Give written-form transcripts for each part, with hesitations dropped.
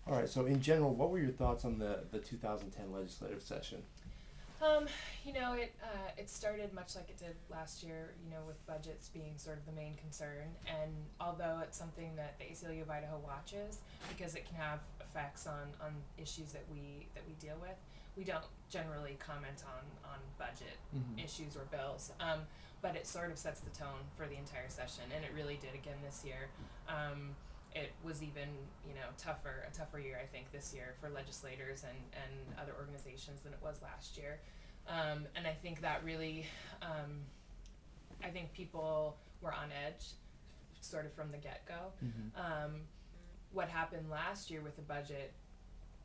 All right, so in general, what were your thoughts on the 2010 legislative session? It started much like it did last year, with budgets being sort of the main concern. And although it's something that the ACLU of Idaho watches, because it can have effects on issues that we deal with, we don't generally comment on budget issues or bills. But it sort of sets the tone for the entire session, and it really did again this year. It was even, a tougher year, I think, this year for legislators and other organizations than it was last year. And I think that really, I think people were on edge sort of from the get-go. What happened last year with the budget,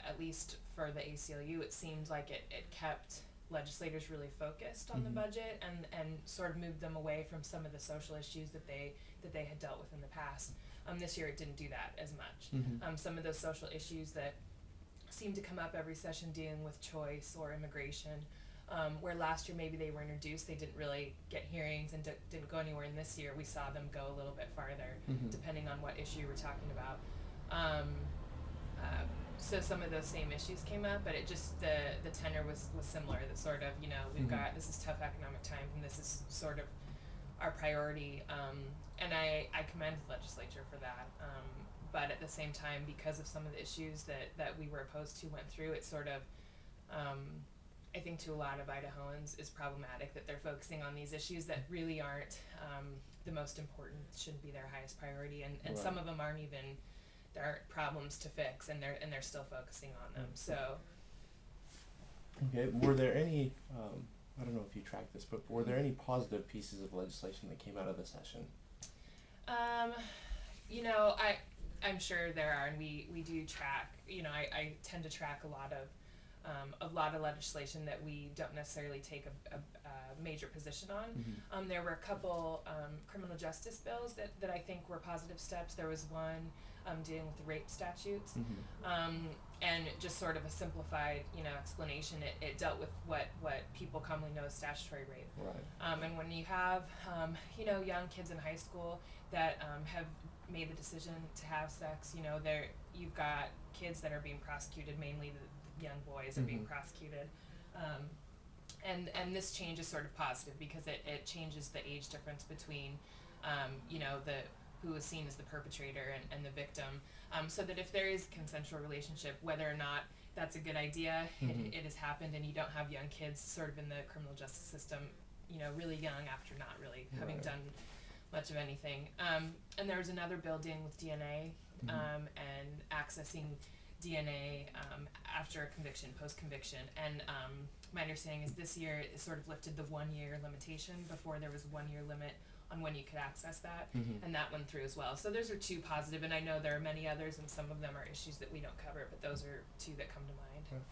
at least for the ACLU, it seemed like it kept legislators really focused on the budget and sort of moved them away from some of the social issues that they had dealt with in the past. This year it didn't do that as much. Some of those social issues that seem to come up every session dealing with choice or immigration, where last year maybe they were introduced, they didn't really get hearings and didn't go anywhere, and this year we saw them go a little bit farther, depending on what issue we're talking about. So some of those same issues came up, but it just, the tenor was similar, that sort of, we've got, this is tough economic times, and this is sort of our priority, and I commend the legislature for that, but at the same time, because of some of the issues that we were opposed to went through, it sort of, I think to a lot of Idahoans is problematic that they're focusing on these issues that really aren't the most important, shouldn't be their highest priority, and Right. some of them aren't even, there aren't problems to fix, and they're still focusing on them. So Okay, were there any, I don't know if you tracked this, but were there any positive pieces of legislation that came out of the session? I'm sure there are, and we do track, I tend to track a lot of legislation that we don't necessarily take a major position on. There were a couple criminal justice bills that I think were positive steps. There was one dealing with the rape statutes, and just sort of a simplified, explanation. It dealt with what people commonly know as statutory rape. Right. And when you have, young kids in high school that have made the decision to have sex, you've got kids that are being prosecuted, mainly the young boys are being prosecuted. And this change is sort of positive because it changes the age difference between, who is seen as the perpetrator and the victim, so that if there is a consensual relationship, whether or not that's a good idea, it has happened, and you don't have young kids sort of in the criminal justice system, really young after not really having Right. done much of anything. And there was another bill dealing with DNA, and accessing DNA after a conviction, post-conviction, and my understanding is this year it sort of lifted the 1 year limitation. Before there was a 1 year limit on when you could access that, and that went through as well. So those are two positive, and I know there are many others, and some of them are issues that we don't cover, but those are two that come to mind.